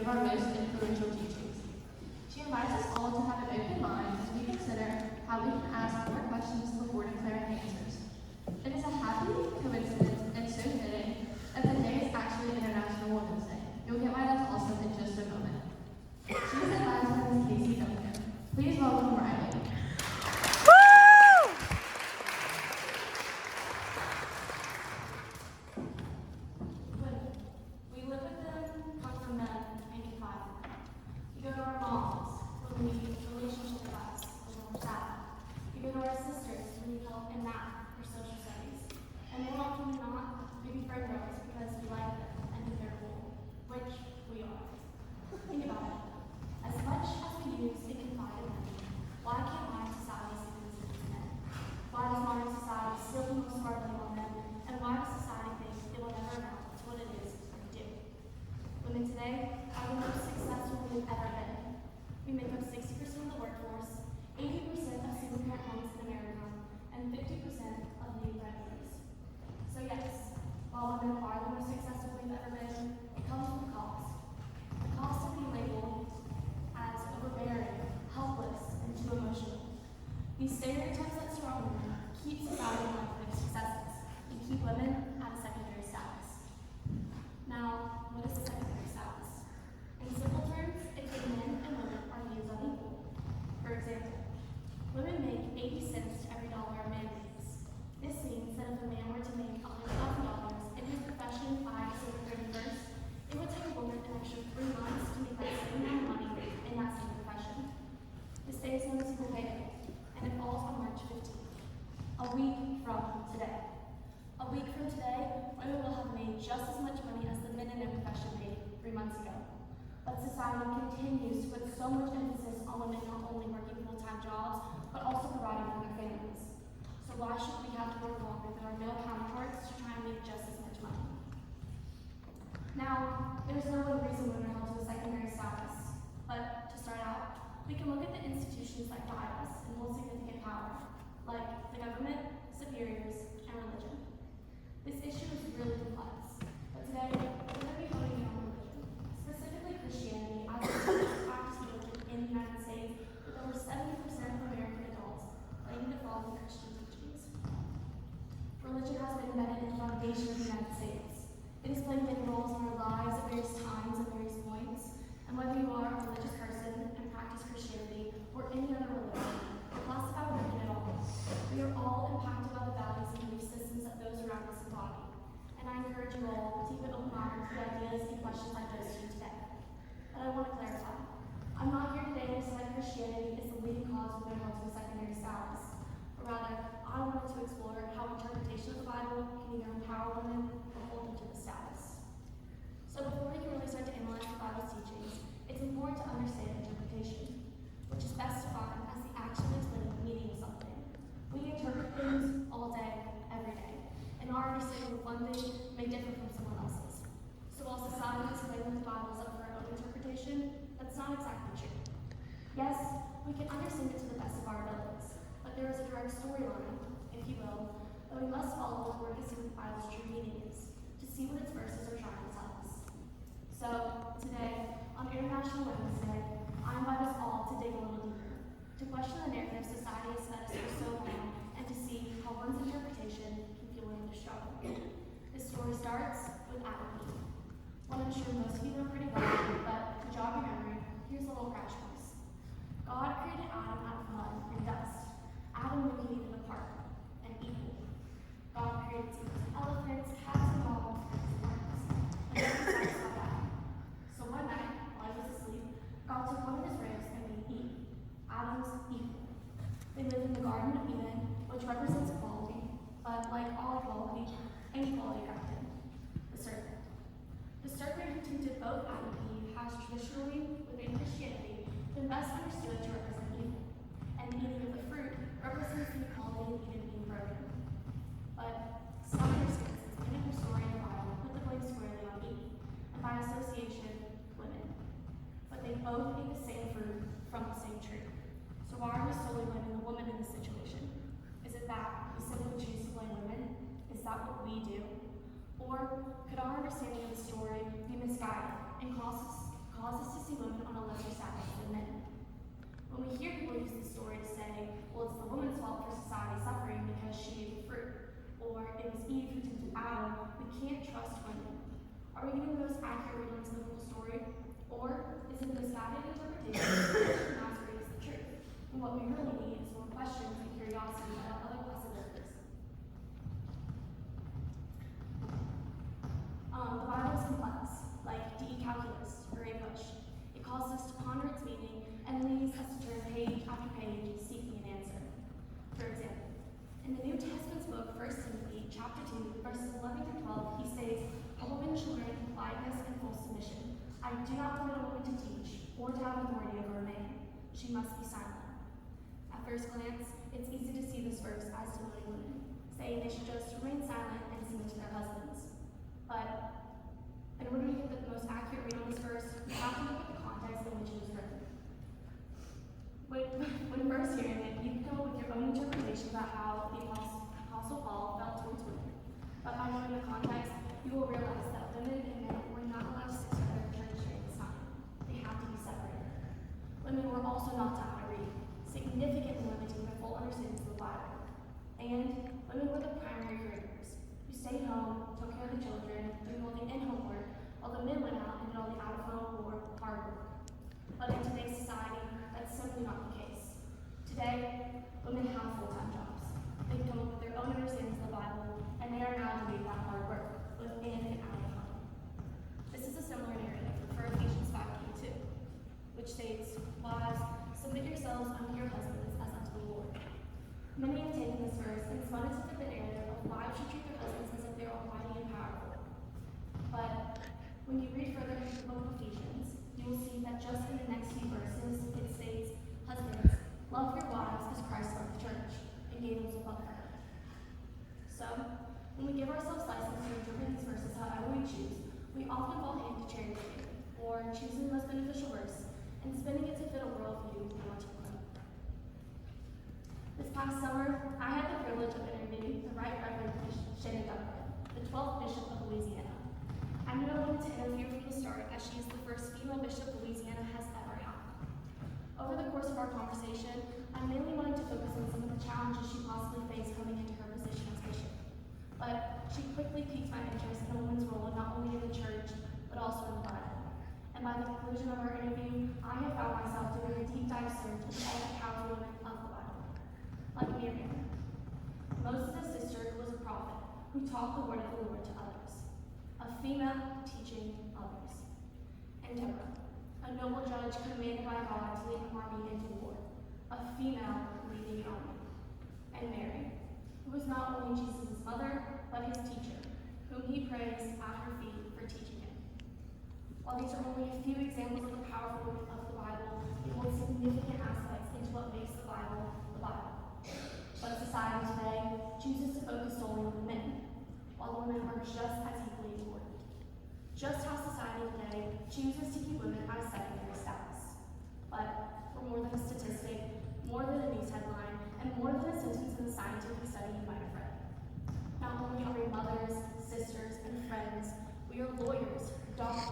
of our most influential teachings. She invites us all to have an open mind as we consider how we can ask more questions before declaring answers. It is a happy coincidence and so fitting that today is actually International Women's Day. You'll get why that's awesome in just a moment. She is advised by Ms. Casey Duncan. Please welcome Riley. Today are the most successful we've ever been. We make up 60% of the workforce, 80% of single-parent homes in America, and 50% of new breadwinners. So yes, while women are the most successful we've ever been, it comes with a cost. The cost of being labeled as overbearing, helpless, and too emotional. These stereotypes that surround women keep society in line for their successes and keep women at a secondary status. Now, what is the secondary status? In simple terms, it's when men and women are viewed as unequal. For example, women make 80 cents to every dollar a man makes. This means that if a man were to make $100,000 in his profession by December 31st, it would take a woman an extra 3 months to make that same amount of money in that same profession. This day is known as Equal Pay Day, and it falls on March 15th, a week from today. A week from today, women will have made just as much money as the men in their profession made 3 months ago. But society continues to put so much emphasis on women not only working full-time jobs, but also providing for their families. So why should we have to work longer than our male counterparts to try and make just as much money? Now, there's no one reason women are held to a secondary status. But to start out, we can look at the institutions that guide us and hold significant power, like the government, superiors, and religion. This issue is really complex, but today we're going to be honing in on religion, specifically Christianity, as the most practiced religion in the United States, with over 70% of American adults claiming to follow Christian teachings. Religion has been embedded in the foundation of the United States. It has played many roles in our lives at various times and various points, and whether you are a religious person and practice Christianity or any other religion, or classify religion at all, we are all impacted by the values and belief systems that those around us embody. And I encourage you all to keep an open mind to the ideas and questions I pose to you today. But I want to clarify. I'm not here today to say that Christianity is the leading cause of women held to a secondary status. But rather, I wanted to explore how interpretation of the Bible can either empower women or hold them to the status. So before we can really start to analyze the Bible's teachings, it's important to understand interpretation, which is best defined as the action of explaining the meaning of something. We interpret things all day, every day, and our understanding of one thing may differ from someone else's. So while society is claiming the Bible is up for our own interpretation, that's not exactly true. Yes, we can understand it to the best of our abilities, but there is a direct storyline, if you will, that we must follow in order to see what the Bible's true meaning is, to see what its verses are trying to tell us. So today, on International Women's Day, I invite us all to dig a little deeper, to question the narrative society has set us for so long, and to see how one's interpretation can fuel another struggle. This story starts with Adam and Eve. One I'm sure most of you know pretty well, but to jog your memory, here's a little crash course. God created Adam out of mud and dust. Adam knew he needed a partner, an equal. God created teams of elephants, cats, and dogs, and birds. And then he satisfied Adam. So one night, while he was asleep, God took one of his ribs and made Eve, Adam's equal. They lived in the Garden of Eden, which represents equality, but like all equality, inequality crept in. The serpent. The serpent who tempted both Adam and Eve has traditionally, within Christianity, been best understood to represent evil, and eating of the fruit represents the equality of Eden being broken. But some circumstances in the story in the Bible put the blame squarely on Eve, and by association, women. But they both ate the same fruit from the same tree. So why are we solely blaming the woman in this situation? Is it that we simply choose to blame women? Is that what we do? Or could our understanding of the story be misguided and cause well, it's the woman's fault for society suffering because she ate the fruit, or it was Eve who tempted Adam, we can't trust women. Are we getting the most accurate reading of the biblical story, or is it the misguided interpretation that masquerades the truth? And what we really need is more questions and curiosity about other possibilities. The Bible is complex, like DE calculus or English. It calls us to ponder its meaning and leads us to turn page after page seeking an answer. For example, in the New Testament's book, 1 Timothy, chapter 2, verses 11 through 12, he states, "A woman should learn quietness and full submission. I do not permit a woman to teach or to have authority over a man. She must be silent." At first glance, it's easy to see this verse as demoting women, saying they should just remain silent and submit to their husbands. But in order to get the most accurate read on this verse, we have to look at the context in which it was written. When first hearing it, you can come up with your own interpretation about how the Apostle Paul felt towards women. But by knowing the context, you will realize that women and men were not allowed to sit together in church during this time. They have to be separated. Women were also not taught how to read, significantly limiting their full understanding of the Bible. And women were the primary caregivers, who stayed home, took care of the children, doing all the in-home work, while the men went out and did all the out-of-home or hard work. But in today's society, that's simply not the case. Today, women have full-time jobs. They come up with their own understandings of the Bible, and they are now doing that hard work, both in and out of home. This is a similar narrative for Ephesians 5:22, which states, "Wives, submit yourselves unto your husbands as unto the Lord." Many have taken this verse and spun it to fit the narrative of wives should treat their husbands as if they are almighty and powerful. But when you read further into the book of Ephesians, you will see that just in the next few verses, it states, "Husbands, love your wives as Christ loved the church and gave himself up for her." So, when we give ourselves license to interpret these verses however we choose, we often fall into cherry picking, or choosing the most beneficial verse and spinning it to fit a worldview we want to promote. This past summer, I had the privilege of interviewing the Right Reverend Chaplain Duncan, the 12th Bishop of Louisiana. I knew I wanted to interview her from the start, as she is the first female bishop Louisiana has ever had. Over the course of our conversation, I mainly wanted to focus on some of the challenges she possibly faced coming into her position as bishop. But she quickly piqued my interest in a woman's role not only in the church, but also in the Bible. And by the conclusion of our interview, I have found myself doing a deep dive search into all the powerful women of the Bible. Like Miriam, Moses' sister, who was a prophet, who taught the word of the Lord to others. A female teaching others. And Deborah, a noble judge commanded by God to lead an army into war. A female leading an army. And Mary, who was not only Jesus' mother, but his teacher, whom he praised at her feet for teaching him. While these are only a few examples of the powerful women of the Bible, they hold significant aspects into what makes the Bible the Bible. But society today chooses to focus solely on the men, while women are just as equally important. Just how society today chooses to keep women as secondary status. But we're more than a statistic, more than a news headline, and more than a sentence in a scientific study you might have read. Not only are we mothers, sisters, and friends, we are lawyers, doctors,